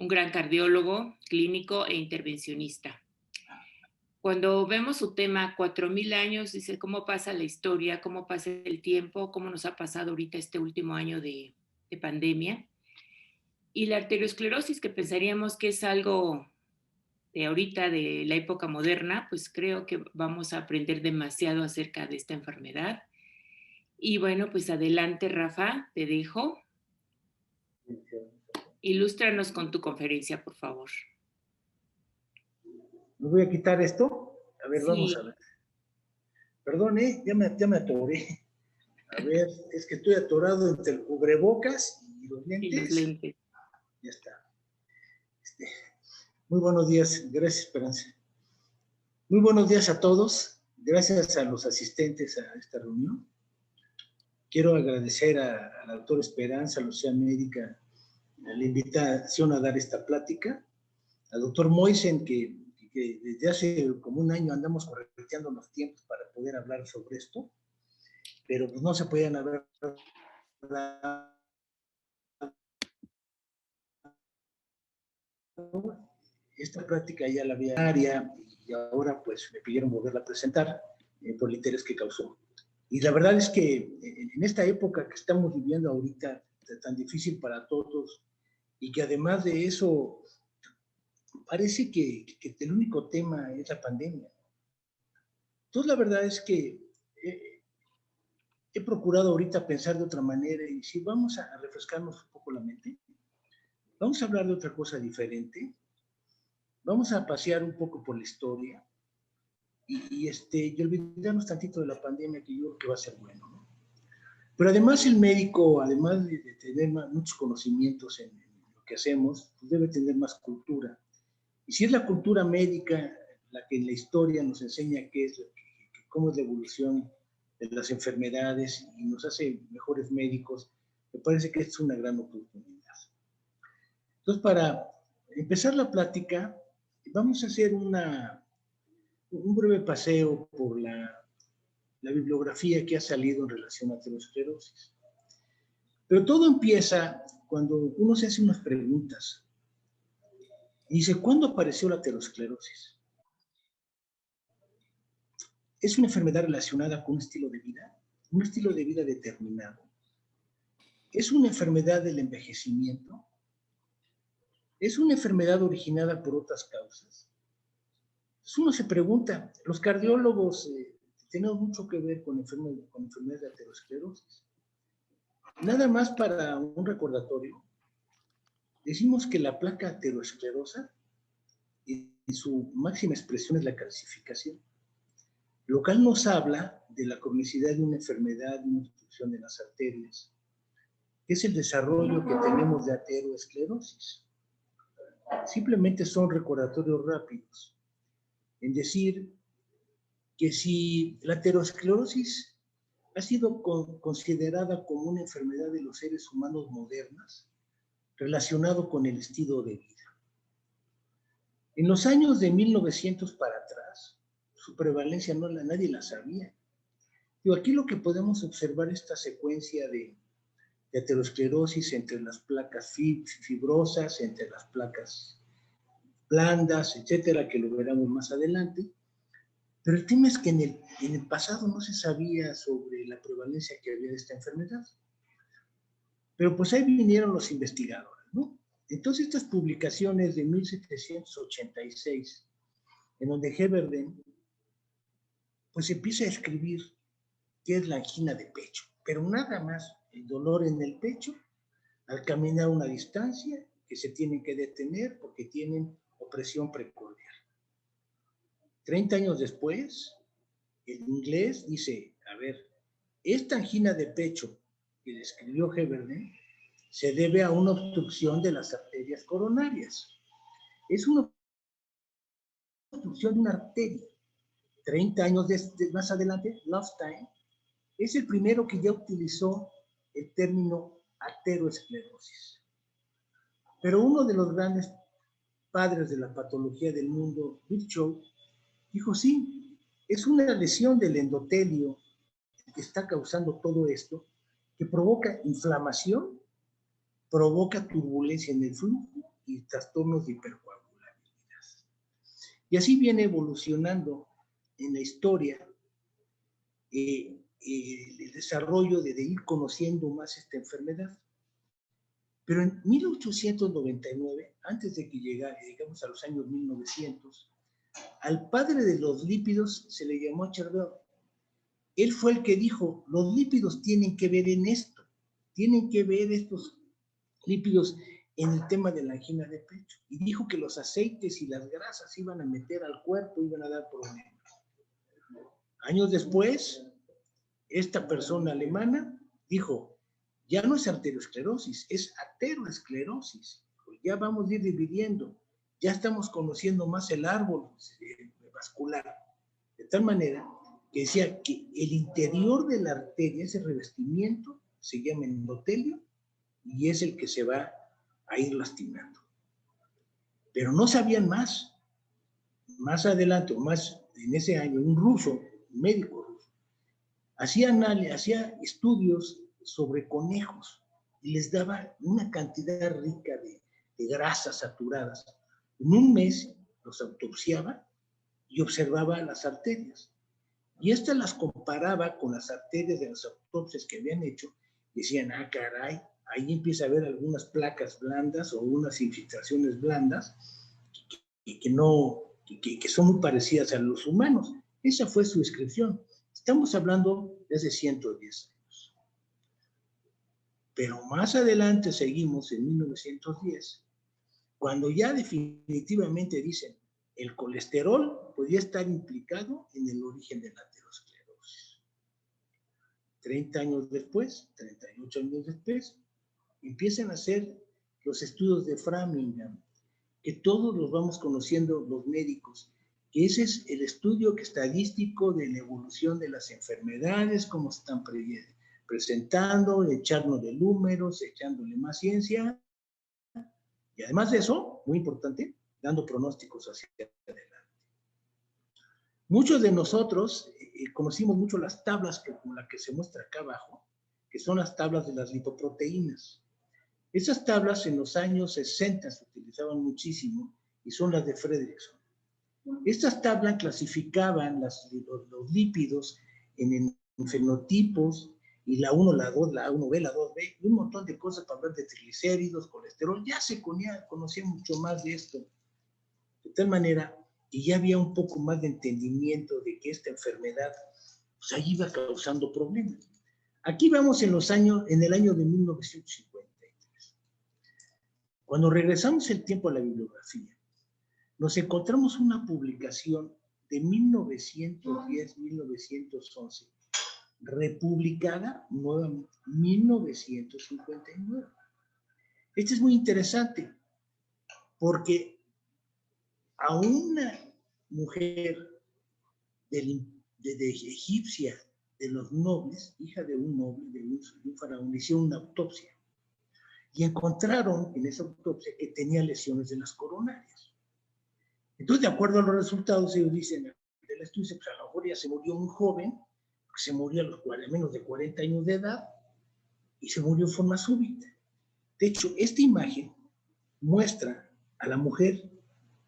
un gran cardiólogo, clínico e intervencionista. Cuando vemos su tema, 4000 años, dice cómo pasa la historia, cómo pasa el tiempo, cómo nos ha pasado ahorita este último año de pandemia. Y la arteriosclerosis, que pensaríamos que es algo de ahorita, de la época moderna, pues creo que vamos a aprender demasiado acerca de esta enfermedad. Y bueno, pues adelante, Rafa, te dejo. Ilústranos con tu conferencia, por favor. ¿Me voy a quitar esto? A ver, vamos a ver. Perdón, ya me atoré. A ver, es que estoy atorado entre el cubrebocas y los lentes. Y los lentes. Ya está. Muy buenos días. Gracias, Esperanza. Muy buenos días a todos. Gracias a los asistentes a esta reunión. Quiero agradecer a la doctora Esperanza, a la Sociedad Médica, la invitación a dar esta plática. Al doctor Moisen, que desde hace como un año andamos correteando los tiempos para poder hablar sobre esto, pero pues no se podían haber esta práctica ya la había área y ahora pues me pidieron volverla a presentar por el interés que causó. Y la verdad es que en esta época que estamos viviendo ahorita, tan difícil para todos, y que además de eso parece que el único tema es la pandemia. Entonces la verdad es que he procurado ahorita pensar de otra manera y si vamos a refrescarnos un poco la mente, vamos a hablar de otra cosa diferente, vamos a pasear un poco por la historia y olvidarnos tantito de la pandemia, que yo creo que va a ser bueno, ¿no? Pero además el médico, además de tener muchos conocimientos en lo que hacemos, pues debe tener más cultura. Y si es la cultura médica la que en la historia nos enseña qué es, cómo es la evolución de las enfermedades y nos hace mejores médicos, me parece que es una gran oportunidad. Entonces, para empezar la plática, vamos a hacer un breve paseo por la bibliografía que ha salido en relación a aterosclerosis. Pero todo empieza cuando uno se hace unas preguntas. Y dice, ¿cuándo apareció la aterosclerosis? ¿Es una enfermedad relacionada con un estilo de vida determinado? ¿Es una enfermedad del envejecimiento? ¿Es una enfermedad originada por otras causas? Entonces uno se pregunta, los cardiólogos tenemos mucho que ver con enfermedades de aterosclerosis. Nada más para un recordatorio, decimos que la placa aterosclerosa, en su máxima expresión es la calcificación, lo cual nos habla de la cronicidad de una enfermedad, de una obstrucción de las arterias, que es el desarrollo que tenemos de aterosclerosis. Simplemente son recordatorios rápidos en decir que si la aterosclerosis ha sido considerada como una enfermedad de los seres humanos modernas, relacionado con el estilo de vida. En los años de 1900 para atrás, su prevalencia nadie la sabía. Y aquí lo que podemos observar es esta secuencia de aterosclerosis entre las placas fibrosas, entre las placas blandas, etcétera, que lo veremos más adelante. Pero el tema es que en el pasado no se sabía sobre la prevalencia que había de esta enfermedad. Pero pues ahí vinieron los investigadores, ¿no? Entonces estas publicaciones de 1786, en donde Heberden pues empieza a escribir qué es la angina de pecho, pero nada más el dolor en el pecho al caminar una distancia que se tienen que detener porque tienen opresión precordial. 30 años después, el inglés dice, a ver, esta angina de pecho que describió Heberden se debe a una obstrucción de las arterias coronarias. Es una obstrucción de una arteria. 30 años más adelante, Lofstein es el primero que ya utilizó el término aterosclerosis. Pero uno de los grandes padres de la patología del mundo, Virchow, dijo, sí, es una lesión del endotelio que está causando todo esto, que provoca inflamación, provoca turbulencia en el flujo y trastornos de hipercoagulabilidad. Y así viene evolucionando en la historia el desarrollo de ir conociendo más esta enfermedad. Pero en 1899, antes de que llegamos a los años 1900, al padre de los lípidos se le llamó Chervell. Él fue el que dijo, los lípidos tienen que ver en esto, tienen que ver estos lípidos en el tema de la angina de pecho. Y dijo que los aceites y las grasas iban a meter al cuerpo, iban a dar problemas. Años después, esta persona alemana dijo, ya no es arteriosclerosis, es ateroesclerosis. Ya vamos a ir dividiendo, ya estamos conociendo más el árbol vascular. De tal manera que decía que el interior de la arteria, ese revestimiento, se llama endotelio y es el que se va a ir lastimando. Pero no sabían más. Más adelante, o más en ese año, un ruso, un médico ruso, hacía estudios sobre conejos y les daba una cantidad rica de grasas saturadas. En un mes los autopsiaba y observaba las arterias. Y estas las comparaba con las arterias de las autopsias que habían hecho. Decían, ah, caray, ahí empieza a haber algunas placas blandas o unas infiltraciones blandas que son muy parecidas a los humanos. Esa fue su descripción. Estamos hablando de hace 110 años. Pero más adelante seguimos en 1910, cuando ya definitivamente dicen el colesterol podría estar implicado en el origen de la aterosclerosis. 30 años después, 38 años después, empiezan a hacer los estudios de Framingham, que todos los vamos conociendo los médicos, que ese es el estudio estadístico de la evolución de las enfermedades, cómo se están presentando, echarnos de números, echándole más ciencia, y además de eso, muy importante, dando pronósticos hacia adelante. Muchos de nosotros conocimos mucho las tablas como la que se muestra acá abajo, que son las tablas de las lipoproteínas. Esas tablas en los años 60 se utilizaban muchísimo y son las de Fredrickson. Estas tablas clasificaban los lípidos en fenotipos y la 1, la 2, la 1B, la 2B, y un montón de cosas para hablar de triglicéridos, colesterol. Ya se conocía mucho más de esto. De tal manera que ya había un poco más de entendimiento de que esta enfermedad pues, ahí iba causando problemas. Aquí vamos en el año de 1953. Cuando regresamos el tiempo a la bibliografía, nos encontramos una publicación de 1910-1911, republicada nuevamente, 1959. Esto es muy interesante, porque a una mujer de egipcia, de los nobles, hija de un noble, de un faraón, hicieron una autopsia. Y encontraron en esa autopsia que tenía lesiones de las coronarias. Entonces, de acuerdo a los resultados, ellos dicen, del estudio, pues a lo mejor ya se murió muy joven, se murió a menos de 40 años de edad, y se murió en forma súbita. De hecho, esta imagen muestra a la mujer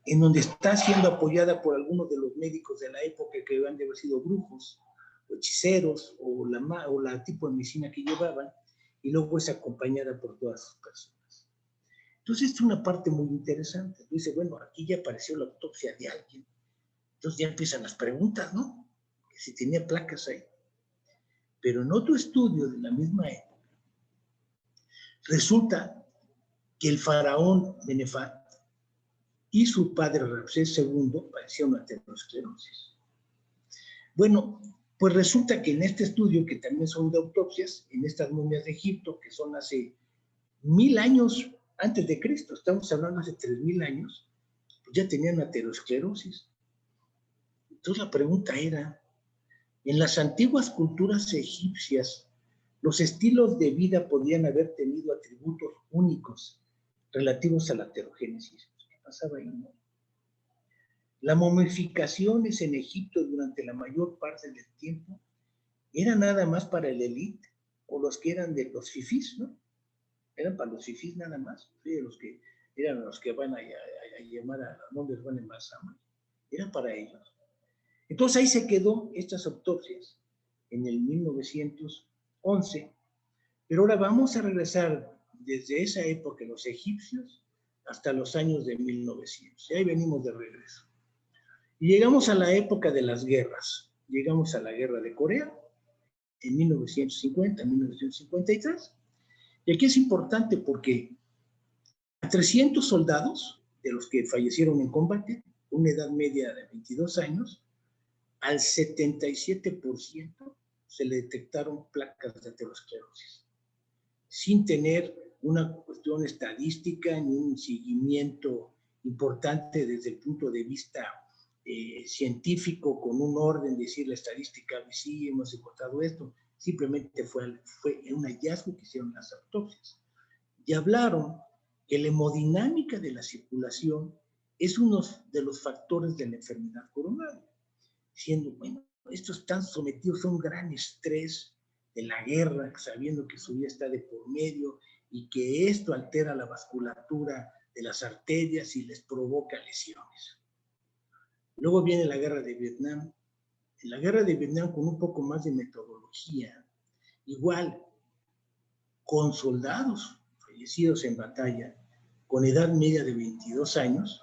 en donde está siendo apoyada por algunos de los médicos de la época que han de haber sido brujos, o hechiceros, o la tipo de medicina que llevaban, y luego es acompañada por todas sus personas. Entonces, es una parte muy interesante. Dice, bueno, aquí ya apareció la autopsia de alguien. Entonces ya empiezan las preguntas, ¿no? Que si tenía placas ahí. Pero en otro estudio de la misma época, resulta que el faraón Benefat y su padre Ramsés II padecían una aterosclerosis. Bueno, pues resulta que en este estudio, que también son de autopsias, en estas momias de Egipto, que son hace 1000 años antes de Cristo, estamos hablando hace 3000 años, pues ya tenían aterosclerosis. Entonces la pregunta era, en las antiguas culturas egipcias, los estilos de vida podían haber tenido atributos únicos relativos a la aterogénesis. ¿Qué pasaba ahí? ¿No? Las momificaciones en Egipto durante la mayor parte del tiempo eran nada más para el élite o los que eran de los fifís, ¿no? Eran para los fifís nada más, ¿sí? Los que eran los que van a llamar a los nombres, van a embalsamar, era para ellos. Entonces ahí se quedó estas autopsias en el 1911, pero ahora vamos a regresar desde esa época, los egipcios, hasta los años de 1900. Y ahí venimos de regreso. Y llegamos a la época de las guerras. Llegamos a la guerra de Corea en 1950, 1953. Y aquí es importante porque a 300 soldados, de los que fallecieron en combate, una edad media de 22 años, al 77% se le detectaron placas de aterosclerosis, sin tener una cuestión estadística ni un seguimiento importante desde el punto de vista científico, con un orden, decir la estadística, sí, hemos encontrado esto, simplemente fue un hallazgo que hicieron las autopsias. Y hablaron que la hemodinámica de la circulación es uno de los factores de la enfermedad coronaria, diciendo, bueno, estos están sometidos a un gran estrés de la guerra, sabiendo que su vida está de por medio y que esto altera la vasculatura de las arterias y les provoca lesiones. Luego viene la guerra de Vietnam. En la guerra de Vietnam, con un poco más de metodología, igual, con soldados fallecidos en batalla, con edad media de 22 años,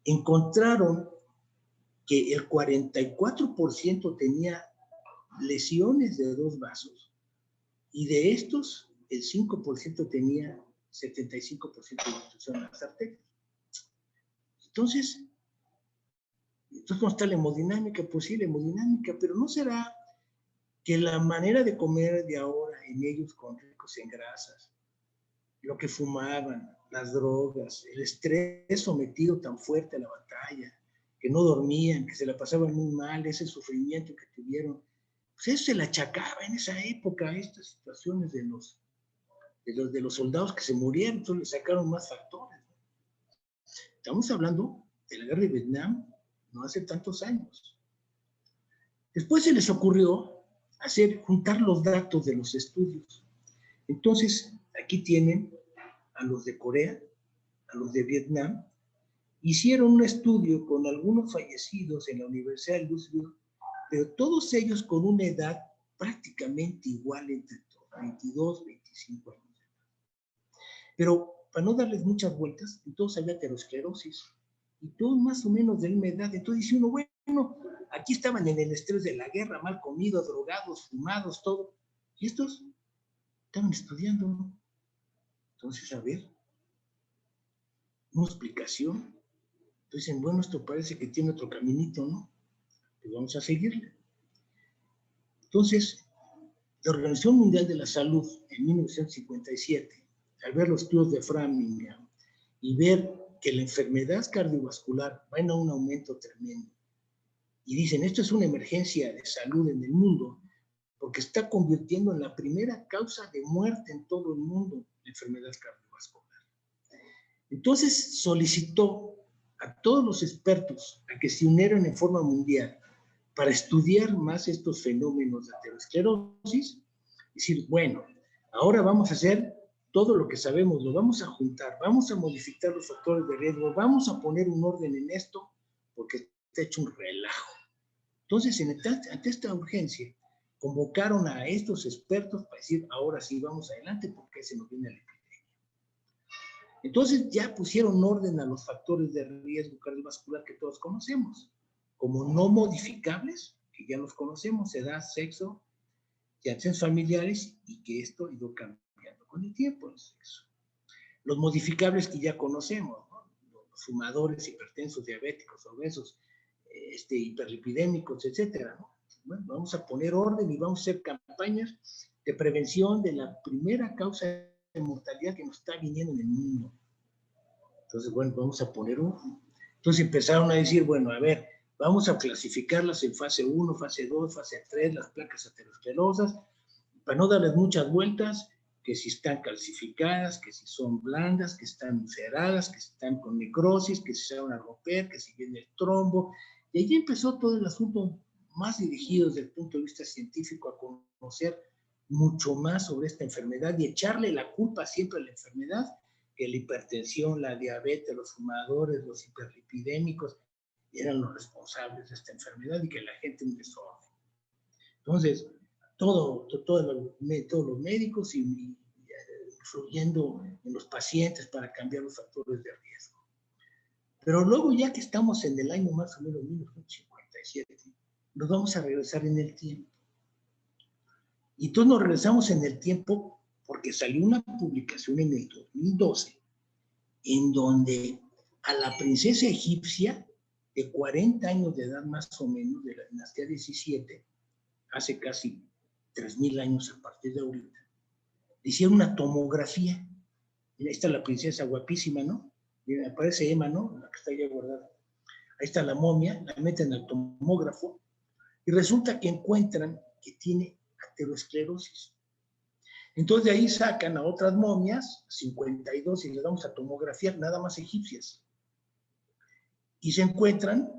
encontraron que el 44% tenía lesiones de dos vasos y de estos el 5% tenía 75% de obstrucción en las arterias. Entonces, ¿cómo está la hemodinámica? Pues sí, la hemodinámica, pero ¿no será que la manera de comer de ahora en ellos con ricos en grasas, lo que fumaban, las drogas, el estrés sometido tan fuerte a la batalla, que no dormían, que se la pasaban muy mal, ese sufrimiento que tuvieron, pues eso se le achacaba en esa época a estas situaciones de los soldados que se murieron, entonces le sacaron más factores? Estamos hablando de la guerra de Vietnam no hace tantos años. Después se les ocurrió juntar los datos de los estudios. Entonces, aquí tienen a los de Corea, a los de Vietnam, hicieron un estudio con algunos fallecidos en la Universidad de Louisville, pero todos ellos con una edad prácticamente igual entre 22, 25 años. Pero para no darles muchas vueltas, todos había aterosclerosis y todos más o menos de la misma edad. Entonces dice uno, bueno, aquí estaban en el estrés de la guerra, mal comidos, drogados, fumados, todo. Y estos estaban estudiando. Entonces, a ver, una explicación. Entonces dicen, bueno, esto parece que tiene otro caminito, ¿no? Pues vamos a seguirle. Entonces, la Organización Mundial de la Salud, en 1957, al ver los estudios de Framingham y ver que la enfermedad cardiovascular va en un aumento tremendo, y dicen, esto es una emergencia de salud en el mundo, porque está convirtiendo en la primera causa de muerte en todo el mundo la enfermedad cardiovascular. Entonces solicitó a todos los expertos a que se unieran en forma mundial para estudiar más estos fenómenos de aterosclerosis, y decir, bueno, ahora vamos a hacer todo lo que sabemos, lo vamos a juntar, vamos a modificar los factores de riesgo, vamos a poner un orden en esto, porque está hecho un relajo. Entonces, ante esta urgencia, convocaron a estos expertos para decir, ahora sí vamos adelante, porque se nos viene la epidemia. Entonces, ya pusieron orden a los factores de riesgo cardiovascular que todos conocemos, como no modificables, que ya los conocemos, edad, sexo, y antecedentes familiares, y que esto ha ido cambiando con el tiempo, el sexo. Los modificables que ya conocemos, ¿no? Los fumadores, hipertensos, diabéticos, obesos, hiperlipidémicos, etcétera, ¿no? Bueno, vamos a poner orden y vamos a hacer campañas de prevención de la primera causa de mortalidad que nos está viniendo en el mundo. Entonces, bueno, vamos a poner orden. Entonces empezaron a decir, bueno, a ver, vamos a clasificarlas en fase 1, fase 2, fase 3, las placas aterosclerosas, para no darles muchas vueltas, que si están calcificadas, que si son blandas, que están cerradas, que están con necrosis, que si se van a romper, que si viene el trombo. Y allí empezó todo el asunto más dirigido desde el punto de vista científico a conocer mucho más sobre esta enfermedad y echarle la culpa siempre a la enfermedad, que la hipertensión, la diabetes, los fumadores, los hiperlipidémicos eran los responsables de esta enfermedad y que la gente un desorden. Entonces, todos los médicos influyendo en los pacientes para cambiar los factores de riesgo. Pero luego, ya que estamos en el año más o menos 1957, nos vamos a regresar en el tiempo. Y entonces nos regresamos en el tiempo porque salió una publicación en el 2012 en donde a la princesa egipcia de 40 años de edad más o menos, de la dinastía 17, hace casi 3,000 años a partir de ahorita, le hicieron una tomografía. Ahí está la princesa guapísima, ¿no? Y me aparece Emma, ¿no? La que está allá guardada. Ahí está la momia, la meten al tomógrafo y resulta que encuentran que tiene aterosclerosis. Entonces de ahí sacan a otras momias, 52, y les vamos a tomografiar, nada más egipcias. Y se encuentran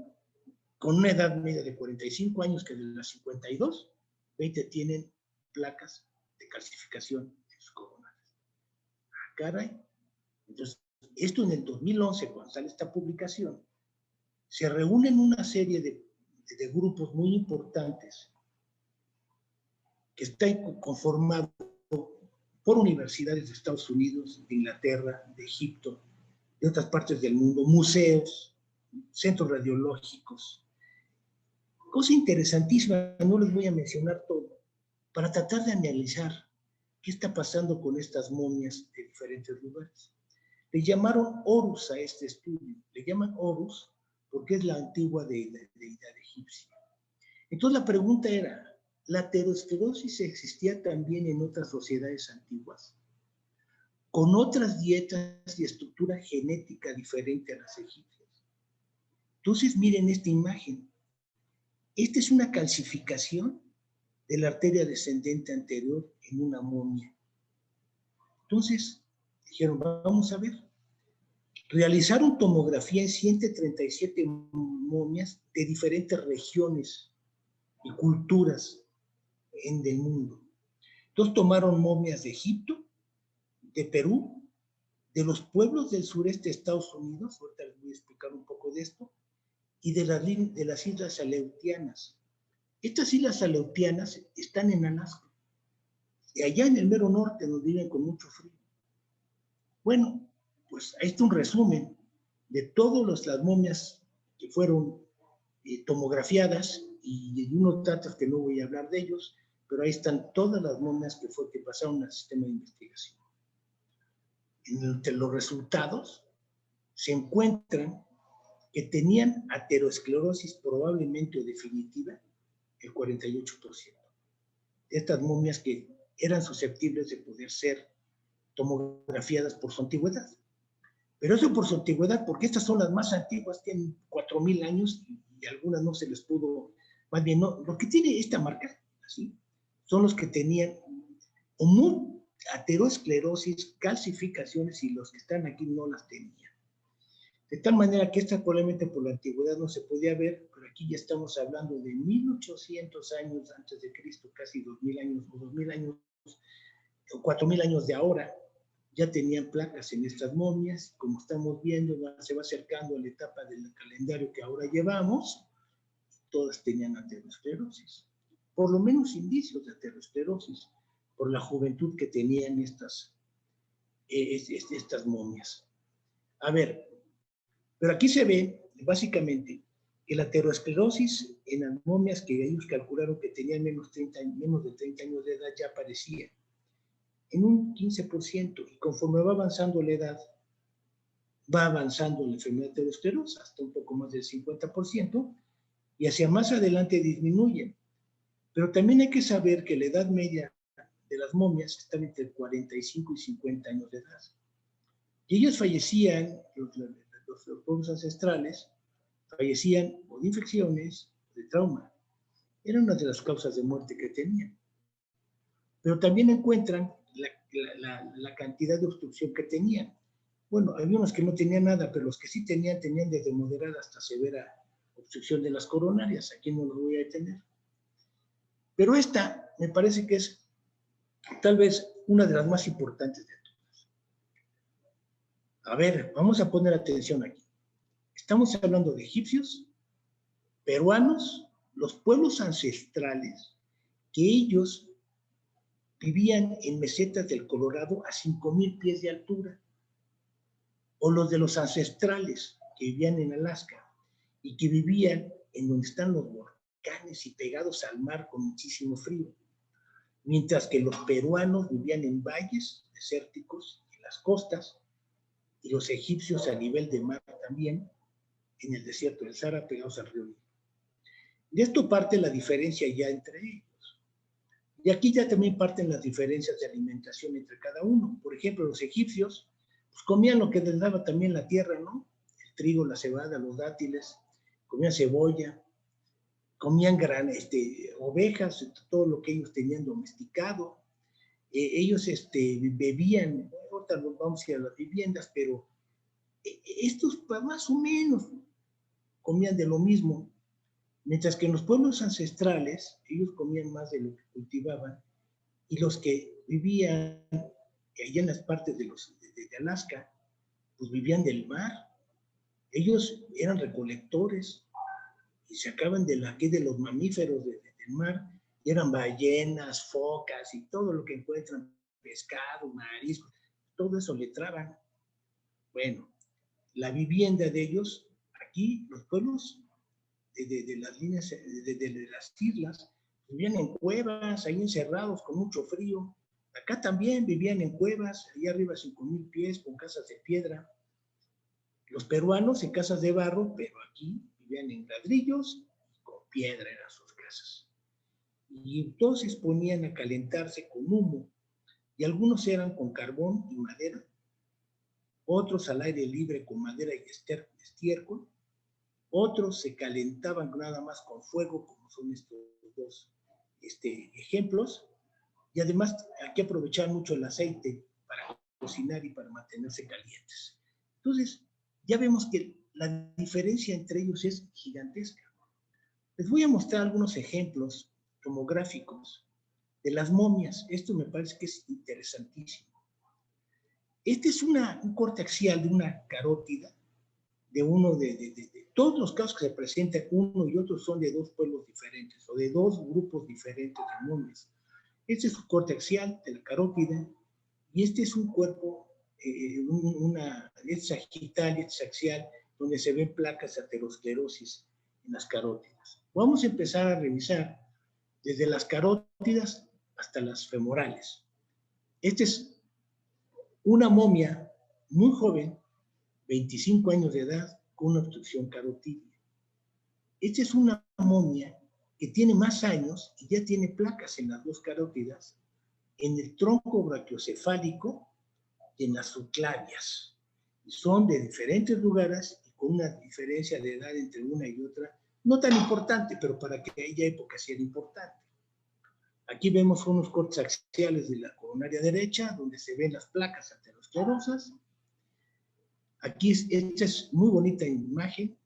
con una edad media de 45 años, que de las 52, 20 tienen placas de calcificación en sus coronarias. Ah, caray. Entonces, esto en el 2011, cuando sale esta publicación, se reúnen una serie de grupos muy importantes que están conformados por universidades de Estados Unidos, de Inglaterra, de Egipto, de otras partes del mundo, museos, centros radiológicos. Cosa interesantísima, no les voy a mencionar todo, para tratar de analizar qué está pasando con estas momias de diferentes lugares. Le llamaron Horus a este estudio, le llaman Horus porque es la antigua deidad egipcia. Entonces la pregunta era, ¿la aterosclerosis existía también en otras sociedades antiguas? Con otras dietas y estructura genética diferente a las egipcias. Entonces miren esta imagen. Esta es una calcificación de la arteria descendente anterior en una momia. Entonces dijeron, vamos a ver. Realizaron tomografía en 137 momias de diferentes regiones y culturas del mundo. Entonces tomaron momias de Egipto, de Perú, de los pueblos del sureste de Estados Unidos, ahorita les voy a explicar un poco de esto, y de las islas Aleutianas. Estas islas Aleutianas están en Alaska, y allá en el mero norte nos viven con mucho frío. Bueno, pues ahí está un resumen de todas las momias que fueron tomografiadas, y unos datos que no voy a hablar de ellos, pero ahí están todas las momias que pasaron al sistema de investigación. Entre los resultados se encuentran que tenían aterosclerosis probablemente o definitiva el 48%. De estas momias que eran susceptibles de poder ser tomografiadas por su antigüedad. Pero eso por su antigüedad, porque estas son las más antiguas, tienen 4,000 años y algunas no se les pudo, más bien no, lo que tiene esta marca, así, son los que tenían aterosclerosis, calcificaciones, y los que están aquí no las tenían. De tal manera que esta probablemente por la antigüedad no se podía ver, pero aquí ya estamos hablando de 1800 años antes de Cristo, casi 2000 años, o 2000 años, o 4000 años de ahora, ya tenían placas en estas momias. Como estamos viendo, se va acercando a la etapa del calendario que ahora llevamos, todas tenían aterosclerosis, por lo menos indicios de aterosclerosis, por la juventud que tenían estas momias. A ver, pero aquí se ve básicamente que la aterosclerosis en las momias que ellos calcularon que tenían menos de 30 años de edad ya aparecía en un 15%, y conforme va avanzando la edad, va avanzando la enfermedad aterosclerosa hasta un poco más del 50%, y hacia más adelante disminuye. Pero también hay que saber que la edad media de las momias está entre 45 y 50 años de edad. Y ellos fallecían, los pueblos ancestrales, fallecían o de infecciones, o de trauma. Era una de las causas de muerte que tenían. Pero también encuentran la cantidad de obstrucción que tenían. Bueno, había unos que no tenían nada, pero los que sí tenían desde moderada hasta severa obstrucción de las coronarias. Aquí no lo voy a detener. Pero esta me parece que es tal vez una de las más importantes de todas. A ver, vamos a poner atención aquí. Estamos hablando de egipcios, peruanos, los pueblos ancestrales, que ellos vivían en mesetas del Colorado a 5,000 pies de altura, o los de los ancestrales que vivían en Alaska y que vivían en donde están los volcanes y pegados al mar con muchísimo frío, mientras que los peruanos vivían en valles desérticos, en las costas, y los egipcios a nivel de mar también, en el desierto del Sahara, pegados al río Nilo. De esto parte la diferencia ya entre ellos. Y aquí ya también parten las diferencias de alimentación entre cada uno. Por ejemplo, los egipcios pues, comían lo que les daba también la tierra, ¿no? El trigo, la cebada, los dátiles, comían cebolla, comían ovejas, todo lo que ellos tenían domesticado. Ellos bebían, ahorita nos vamos a ir a las viviendas, pero estos más o menos comían de lo mismo, mientras que en los pueblos ancestrales ellos comían más de lo que cultivaban, y los que vivían allá en las partes de Alaska, pues vivían del mar. Ellos eran recolectores y sacaban de los mamíferos del mar, y eran ballenas, focas y todo lo que encuentran, pescado, marisco, todo eso le traban. Bueno, la vivienda de ellos, aquí, los pueblos de las líneas, de las islas, vivían en cuevas, ahí encerrados con mucho frío. Acá también vivían en cuevas, allá arriba 5,000 pies, con casas de piedra. Los peruanos en casas de barro, pero aquí vivían en ladrillos y con piedra eran sus casas. Y entonces ponían a calentarse con humo, y algunos eran con carbón y madera, otros al aire libre con madera y estiércol, otros se calentaban nada más con fuego, como son estos dos ejemplos, y además hay que aprovechar mucho el aceite para cocinar y para mantenerse calientes. Entonces, ya vemos que la diferencia entre ellos es gigantesca. Les voy a mostrar algunos ejemplos tomográficos de las momias. Esto me parece que es interesantísimo. Este es un corte axial de una carótida, de uno de todos los casos que se presentan, uno y otro son de dos pueblos diferentes o de dos grupos diferentes de momias. Este es un corte axial de la carótida, y este es un cuerpo, es sagital y es axial, donde se ven placas de aterosclerosis en las carótidas. Vamos a empezar a revisar desde las carótidas hasta las femorales. Esta es una momia muy joven, 25 años de edad, con una obstrucción carotídea. Esta es una momia que tiene más años y ya tiene placas en las dos carótidas, en el tronco brachiocefálico y en las subclavias. Y son de diferentes lugares y con una diferencia de edad entre una y otra, no tan importante, pero para aquella época sí era importante. Aquí vemos unos cortes axiales de la coronaria derecha, donde se ven las placas aterosclerosas. Aquí esta es muy bonita imagen.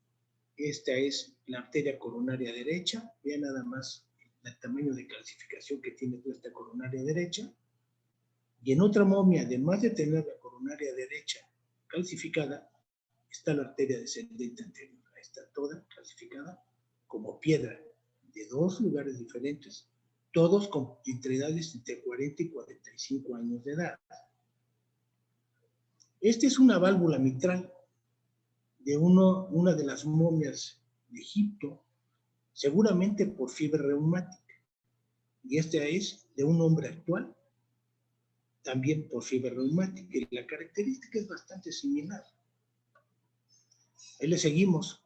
Esta es la arteria coronaria derecha. Vean nada más el tamaño de calcificación que tiene toda esta coronaria derecha. Y en otra momia, además de tener la coronaria derecha calcificada, está la arteria descendente anterior. Ahí está toda calcificada como piedra, de dos lugares diferentes, todos con edades entre 40 y 45 años de edad. Esta es una válvula mitral de una de las momias de Egipto, seguramente por fiebre reumática. Y esta es de un hombre actual, también por fiebre reumática. Y la característica es bastante similar. Ahí le seguimos.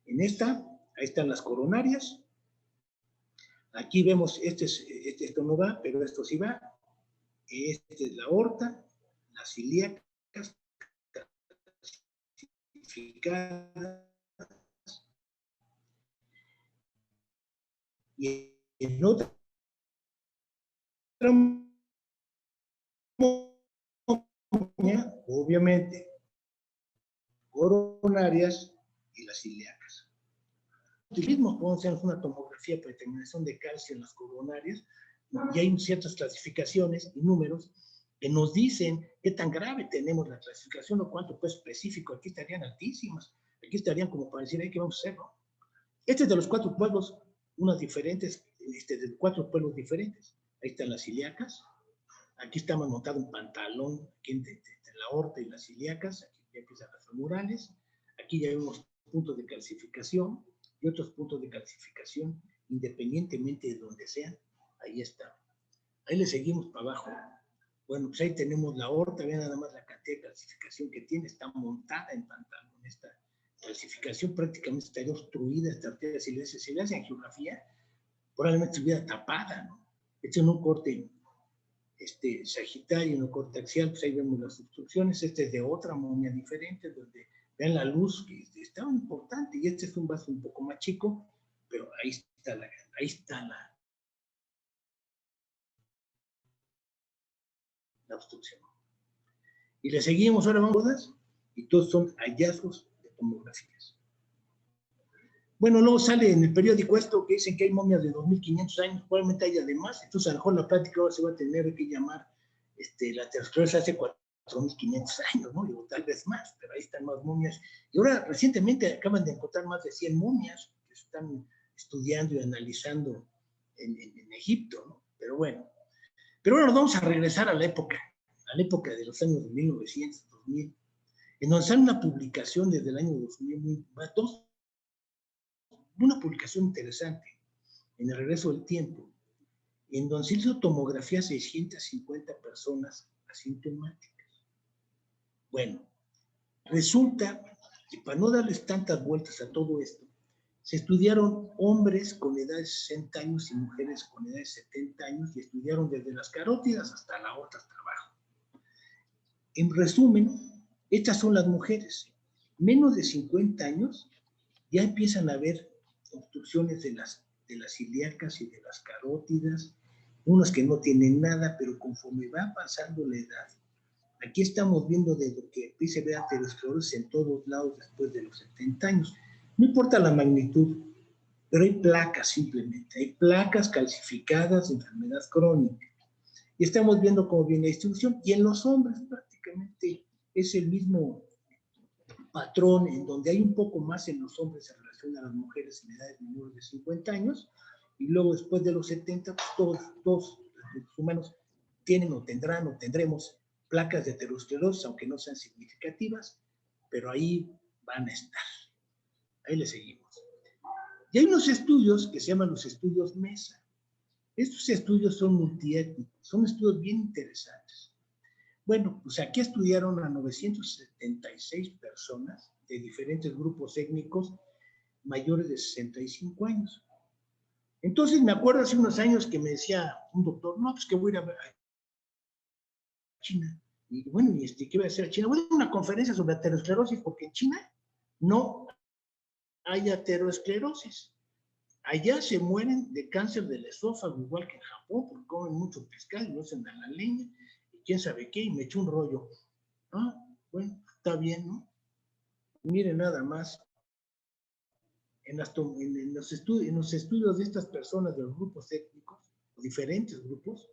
En esta, ahí están las coronarias. Aquí vemos, esto no va, pero esto sí va. Esta es la aorta, las ilíacas, calcificadas. Y en otra momia, obviamente, coronarias y las ilíacas. Mismo podemos hacer una tomografía para determinación de calcio en las coronarias, y hay ciertas clasificaciones y números, que nos dicen qué tan grave tenemos la clasificación o cuánto pues específico. Aquí estarían altísimas, aquí estarían como para decir, ¿qué vamos a hacer? ¿No? Este es de los 4 pueblos, unas diferentes, de 4 pueblos diferentes. Ahí están las ilíacas, aquí está montado un pantalón, aquí entre la aorta y las ilíacas, aquí ya empiezan las femorales, aquí ya vemos puntos de calcificación y otros puntos de calcificación, independientemente de donde sean, ahí está. Ahí le seguimos para abajo. Bueno, pues ahí tenemos la aorta, vean nada más la cantidad de calcificación que tiene, está montada en pantalón. Esta calcificación prácticamente estaría obstruida, esta arteria, si le hacen angiografía, probablemente estuviera tapada, ¿no? Este es un corte sagitario, un corte axial, pues ahí vemos las obstrucciones. Este es de otra momia diferente, donde vean la luz, que está muy importante, y este es un vaso un poco más chico, pero ahí está la obstrucción. Y le seguimos, ahora vamos, y todos son hallazgos de tomografías. Bueno, luego sale en el periódico esto que dicen que hay momias de 2500 años, probablemente haya de más, entonces a lo mejor la plática ahora se va a tener que llamar la aterosclerosis hace 4500 años, ¿no? Digo, tal vez más, pero ahí están más momias. Y ahora recientemente acaban de encontrar más de 100 momias que se están estudiando y analizando en Egipto, ¿no? Pero bueno, nos vamos a regresar a la época de los años de 1900, 2000, en donde sale una publicación desde el año 2000, una publicación interesante, en el regreso del tiempo, en donde se hizo tomografía a 650 personas asintomáticas. Bueno, resulta que para no darles tantas vueltas a todo esto, se estudiaron hombres con edad de 60 años y mujeres con edad de 70 años y estudiaron desde las carótidas hasta la aorta hasta abajo. En resumen, estas son las mujeres. Menos de 50 años ya empiezan a haber obstrucciones de las ilíacas y de las carótidas, unos que no tienen nada, pero conforme va pasando la edad, aquí estamos viendo de lo que empieza a ver aterosclerosis en todos lados después de los 70 años. No importa la magnitud, pero hay placas simplemente, hay placas calcificadas de enfermedad crónica. Y estamos viendo cómo viene la distribución, y en los hombres prácticamente es el mismo patrón, en donde hay un poco más en los hombres en relación a las mujeres en edades menores de 50 años, y luego después de los 70, pues todos los humanos tienen o tendrán o tendremos placas de aterosclerosis, aunque no sean significativas, pero ahí van a estar. Ahí le seguimos. Y hay unos estudios que se llaman los estudios MESA. Estos estudios son multiétnicos, son estudios bien interesantes. Bueno, pues aquí estudiaron a 976 personas de diferentes grupos étnicos mayores de 65 años. Entonces me acuerdo hace unos años que me decía un doctor, no, pues que voy a ir a China. Y bueno, ¿qué voy a hacer a China? Voy a dar una conferencia sobre aterosclerosis, porque en China no hay aterosclerosis. Allá se mueren de cáncer del esófago, igual que en Japón, porque comen mucho pescado y no se dan la leña, y quién sabe qué, y me echó un rollo. Ah, bueno, está bien, ¿no? Miren nada más, en los estudios de estas personas de los grupos étnicos, diferentes grupos,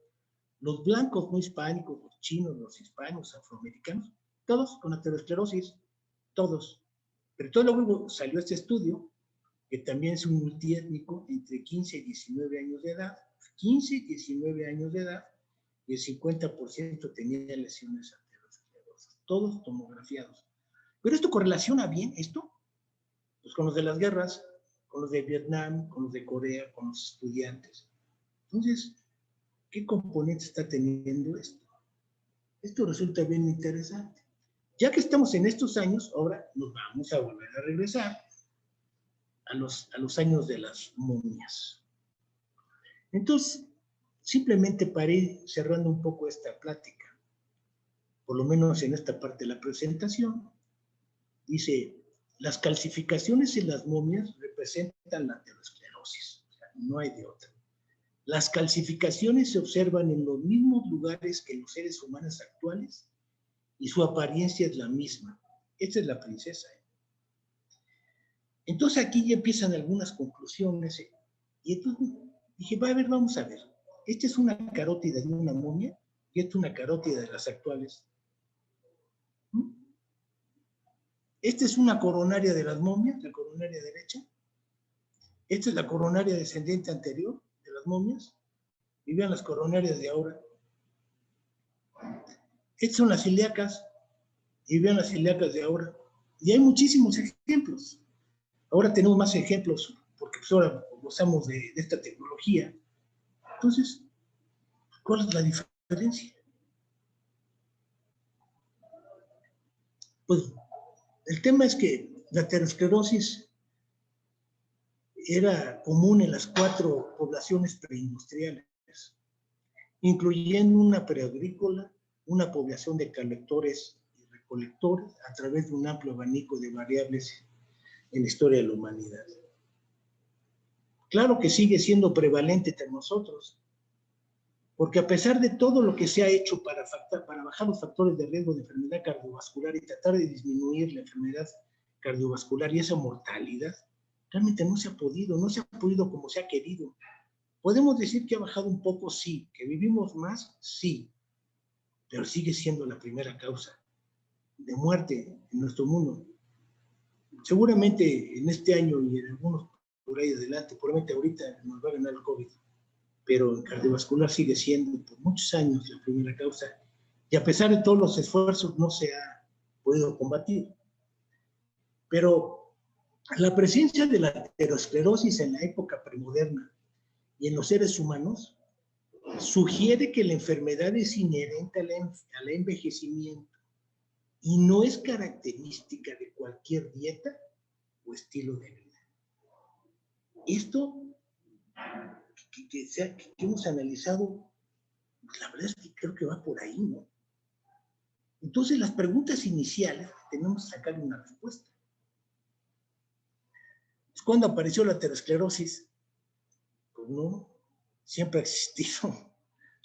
los blancos no hispánicos, los chinos, los hispanos, afroamericanos, todos con aterosclerosis, todos. Pero todo luego salió este estudio, que también es un multiétnico, entre 15 y 19 años de edad, 15 y 19 años de edad, y el 50% tenía lesiones aterosclerosas, todos tomografiados. Pero esto correlaciona bien, esto, pues con los de las guerras, con los de Vietnam, con los de Corea, con los estudiantes. Entonces, ¿qué componente está teniendo esto? Esto resulta bien interesante. Ya que estamos en estos años, ahora nos vamos a volver a regresar a los años de las momias. Entonces, simplemente para ir cerrando un poco esta plática, por lo menos en esta parte de la presentación, dice, las calcificaciones en las momias representan la aterosclerosis, o sea, no hay de otra. Las calcificaciones se observan en los mismos lugares que los seres humanos actuales y su apariencia es la misma. Esta es la princesa. Entonces aquí ya empiezan algunas conclusiones. Y entonces dije, vamos a ver. Esta es una carótida de una momia. y esta es una carótida de las actuales. Esta es una coronaria de las momias, la coronaria derecha. Esta es la coronaria descendiente anterior de las momias. Y vean las coronarias de ahora. Estas son las ilíacas. Y vean las ilíacas de ahora. Y hay muchísimos ejemplos. Ahora tenemos más ejemplos porque pues ahora gozamos de esta tecnología. Entonces, ¿cuál es la diferencia? Pues el tema es que la aterosclerosis era común en las 4 poblaciones preindustriales, incluyendo una preagrícola, una población de colectores y recolectores a través de un amplio abanico de variables en la historia de la humanidad. Claro que sigue siendo prevalente entre nosotros, porque a pesar de todo lo que se ha hecho para bajar los factores de riesgo de enfermedad cardiovascular y tratar de disminuir la enfermedad cardiovascular y esa mortalidad, realmente no se ha podido como se ha querido. ¿Podemos decir que ha bajado un poco? Sí. ¿Que vivimos más? Sí. Pero sigue siendo la primera causa de muerte en nuestro mundo. Seguramente en este año y en algunos por ahí adelante, probablemente ahorita nos va a ganar el COVID, pero el cardiovascular sigue siendo por muchos años la primera causa y a pesar de todos los esfuerzos no se ha podido combatir. Pero la presencia de la aterosclerosis en la época premoderna y en los seres humanos sugiere que la enfermedad es inherente al envejecimiento y no es característica de cualquier dieta o estilo de vida. Esto que hemos analizado, pues la verdad es que creo que va por ahí, ¿no? Entonces, las preguntas iniciales tenemos que sacar una respuesta. Pues, ¿cuándo apareció la aterosclerosis? Pues no, siempre ha existido,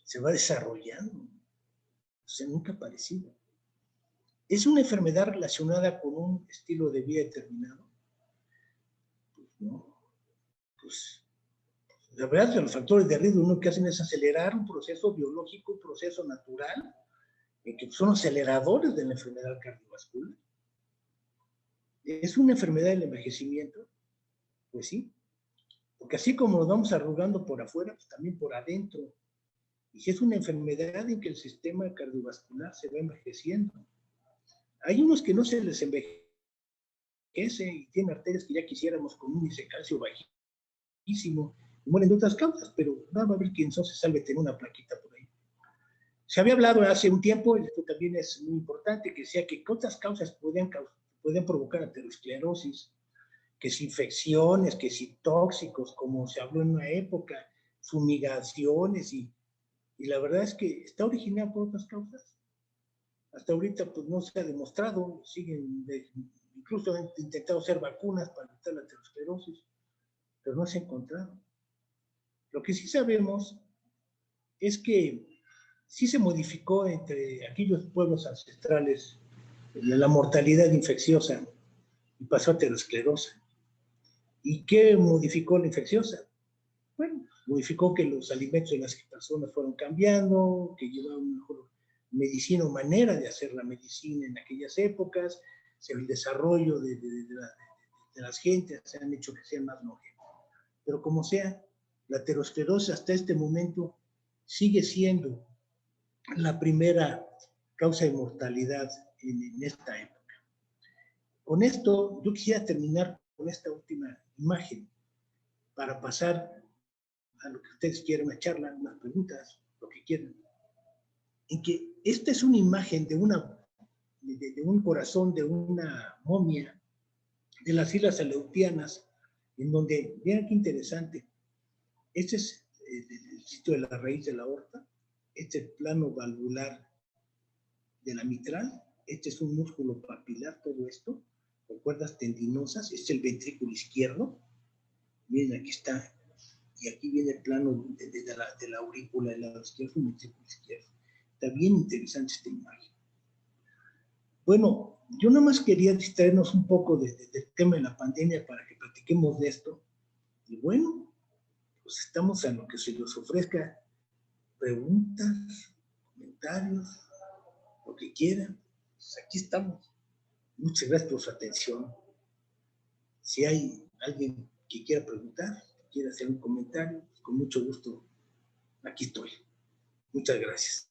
se va desarrollando, o sea, nunca ha aparecido. ¿Es una enfermedad relacionada con un estilo de vida determinado? Pues no, pues la verdad es que los factores de riesgo lo que hacen es acelerar un proceso biológico, un proceso natural, que son aceleradores de la enfermedad cardiovascular. ¿Es una enfermedad del envejecimiento? Pues sí, porque así como nos vamos arrugando por afuera, pues también por adentro. Y si es una enfermedad en que el sistema cardiovascular se va envejeciendo. Hay unos que no se les envejece y tienen arterias que ya quisiéramos con un índice de calcio bajísimo y mueren de otras causas, pero va a haber quien no se salve tener una plaquita por ahí. Se había hablado hace un tiempo, y esto también es muy importante, que sea que otras causas pueden provocar aterosclerosis, que si infecciones, que si tóxicos, como se habló en una época, fumigaciones, y la verdad es que está originado por otras causas. Hasta ahorita pues no se ha demostrado, incluso han intentado hacer vacunas para evitar la aterosclerosis, pero no se ha encontrado. Lo que sí sabemos es que sí se modificó entre aquellos pueblos ancestrales la mortalidad infecciosa y pasó a aterosclerosa. ¿Y qué modificó la infecciosa? Bueno, modificó que los alimentos de las personas fueron cambiando, que llevaban una mejor medicina o manera de hacer la medicina en aquellas épocas, el desarrollo de las gentes se han hecho que sean más longevos. Pero como sea, la aterosclerosis hasta este momento sigue siendo la primera causa de mortalidad en esta época. Con esto, yo quisiera terminar con esta última imagen para pasar a lo que ustedes quieran, una charla, unas preguntas, lo que quieran. En que esta es una imagen de un corazón de una momia de las Islas Aleutianas, en donde, vean qué interesante, este es el sitio de la raíz de la aorta, este es el plano valvular de la mitral, este es un músculo papilar, todo esto, con cuerdas tendinosas, este es el ventrículo izquierdo, miren aquí está, y aquí viene el plano de la aurícula del lado izquierdo, el ventrículo izquierdo. Está bien interesante esta imagen. Bueno, yo nada más quería distraernos un poco del tema de la pandemia para que platiquemos de esto. Y bueno, pues estamos a lo que se nos ofrezca preguntas, comentarios. comentarios, lo que quieran. Pues aquí estamos. Muchas gracias por su atención. Si hay alguien que quiera preguntar, que quiera hacer un comentario, pues con mucho gusto, aquí estoy. Muchas gracias.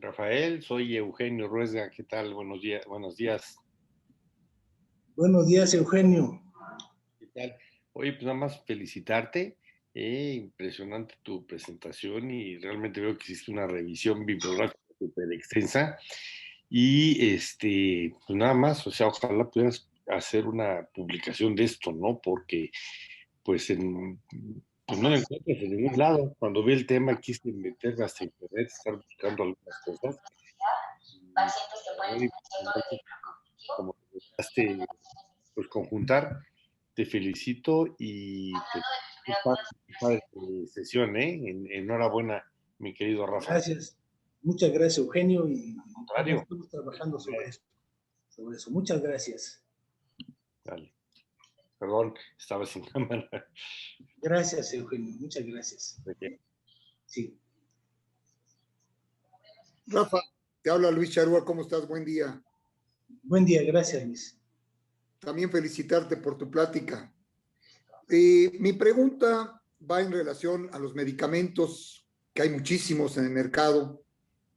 Rafael, soy Eugenio Ruesga, ¿qué tal? Buenos días, buenos días. Buenos días, Eugenio. ¿Qué tal? Oye, pues nada más felicitarte, impresionante tu presentación y realmente veo que hiciste una revisión bibliográfica súper extensa y pues nada más, o sea, ojalá pudieras hacer una publicación de esto, ¿no? Porque pues pues no lo encuentras en ningún lado. Cuando vi el tema quise meterme hasta internet, estar buscando algunas cosas. Como lograste pues conjuntar, te felicito y pues qué padre sesión, enhorabuena, mi querido Rafa. Gracias. Muchas gracias, Eugenio, y Contrario. estamos trabajando sobre esto, sobre eso. Muchas gracias. Dale. Perdón, estaba sin cámara. Gracias, Eugenio. Muchas gracias. Sí. Rafa, te habla Luis Charúa, ¿cómo estás? Buen día. Buen día, gracias, Luis. También felicitarte por tu plática. Mi pregunta va en relación a los medicamentos, que hay muchísimos en el mercado.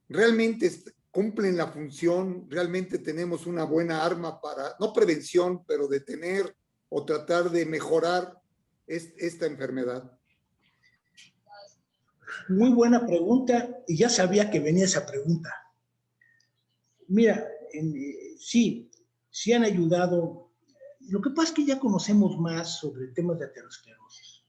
¿Realmente cumplen la función? ¿Realmente tenemos una buena arma para, no prevención, pero detener o tratar de mejorar esta enfermedad? Muy buena pregunta, y ya sabía que venía esa pregunta. Mira, sí han ayudado. Lo que pasa es que ya conocemos más sobre temas de aterosclerosis.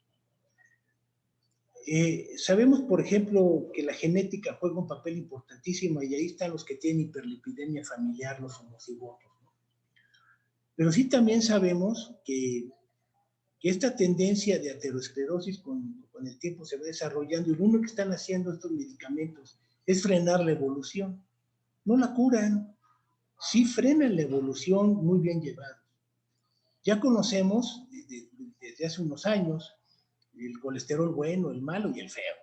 Sabemos, por ejemplo, que la genética juega un papel importantísimo y ahí están los que tienen hiperlipidemia familiar, los homocigotos, ¿no? Pero sí también sabemos que esta tendencia de aterosclerosis con el tiempo se va desarrollando y lo único que están haciendo estos medicamentos es frenar la evolución. No la curan, sí frenan la evolución muy bien llevados. Ya conocemos desde hace unos años el colesterol bueno, el malo y el feo.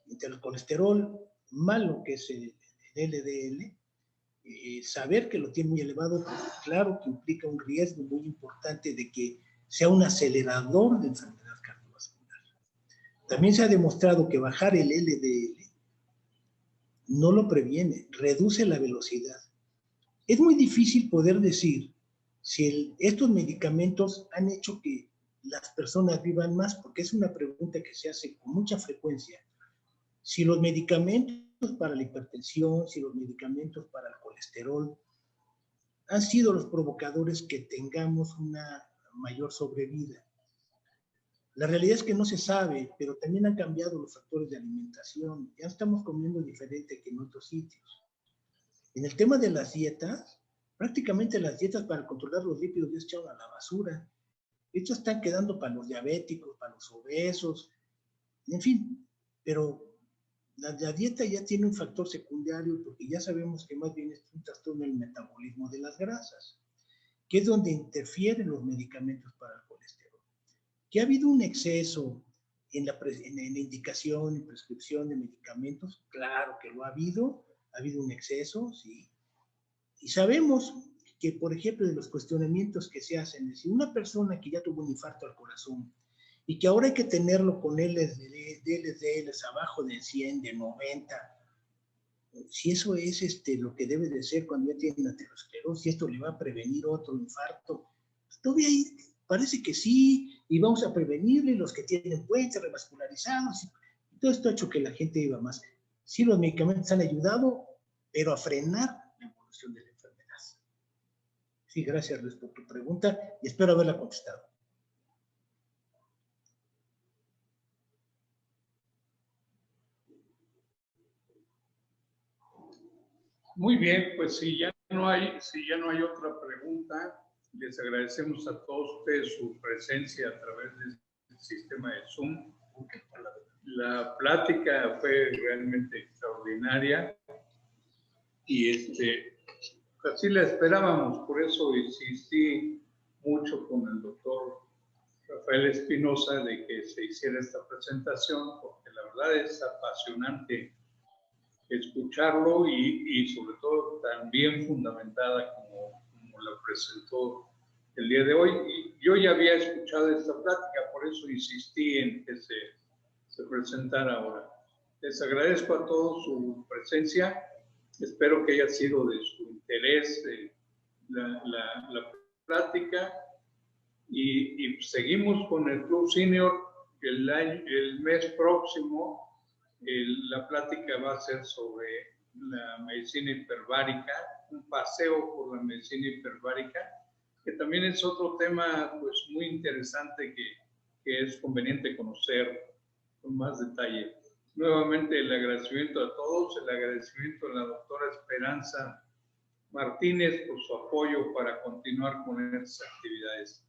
Entre el colesterol malo, que es el LDL, saber que lo tiene muy elevado, pues claro que implica un riesgo muy importante de que sea un acelerador de enfermedad cardiovascular. También se ha demostrado que bajar el LDL no lo previene, reduce la velocidad. Es muy difícil poder decir si estos medicamentos han hecho que las personas vivan más, porque es una pregunta que se hace con mucha frecuencia. Si los medicamentos para la hipertensión, si los medicamentos para el colesterol han sido los provocadores que tengamos una mayor sobrevida. La realidad es que no se sabe, pero también han cambiado los factores de alimentación. Ya estamos comiendo diferente que en otros sitios. En el tema de las dietas, prácticamente las dietas para controlar los lípidos ya se echaron a la basura. Estos están quedando para los diabéticos, para los obesos, en fin, pero la dieta ya tiene un factor secundario porque ya sabemos que más bien es un trastorno del metabolismo de las grasas, que es donde interfieren los medicamentos para el colesterol. Que ha habido un exceso en la indicación y prescripción de medicamentos, claro que lo ha habido un exceso, sí. Y sabemos que, por ejemplo, de los cuestionamientos que se hacen, es si una persona que ya tuvo un infarto al corazón y que ahora hay que tenerlo con LDLs abajo de 100, de 90, si eso es lo que debe de ser cuando ya tiene aterosclerosis, esto le va a prevenir otro infarto, todavía parece que sí, y vamos a prevenirle los que tienen puentes revascularizados, y todo esto ha hecho que la gente iba más. Sí, los medicamentos han ayudado, pero a frenar la evolución de la enfermedad. Sí, gracias, Luis, por tu pregunta y espero haberla contestado. Muy bien, pues si ya no hay otra pregunta, les agradecemos a todos ustedes su presencia a través del sistema de Zoom. La plática fue realmente extraordinaria y así la esperábamos, por eso insistí mucho con el doctor Rafael Rafael Espinosa de que se hiciera esta presentación, porque la verdad es apasionante escucharlo y sobre todo tan bien fundamentada como la presentó el día de hoy. Y yo ya había escuchado esta plática, por eso insistí en que se presentara ahora. Les agradezco a todos su presencia. Espero que haya sido de su interés la plática. Y seguimos con el Club Senior. El mes próximo la plática va a ser sobre la medicina hiperbárica, un paseo por la medicina hiperbárica, que también es otro tema pues muy interesante que es conveniente conocer con más detalle. Nuevamente el agradecimiento a todos, el agradecimiento a la doctora Esperanza Martínez por su apoyo para continuar con estas actividades.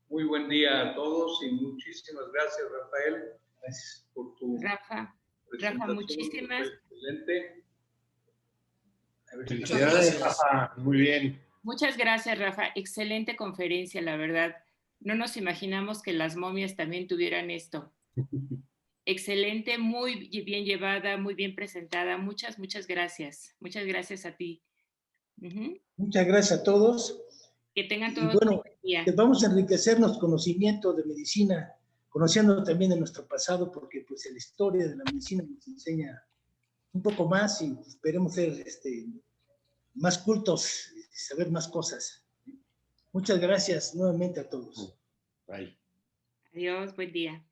Muy buen día a todos y muchísimas gracias, Rafael. Gracias. Por tu Rafa, muchísimas. Excelente. Felicidades, Rafa. Muy bien. Muchas gracias, Rafa. Excelente conferencia, la verdad. No nos imaginamos que las momias también tuvieran esto. Excelente, muy bien llevada, muy bien presentada. Muchas gracias. Muchas gracias a ti. Muchas gracias a todos. Que tengan todos bueno, un buen día. Vamos a enriquecernos conocimiento de medicina, conociendo también de nuestro pasado, porque pues la historia de la medicina nos enseña un poco más y esperemos ser más cultos y saber más cosas. Muchas gracias nuevamente a todos. Bye. Adiós, buen día.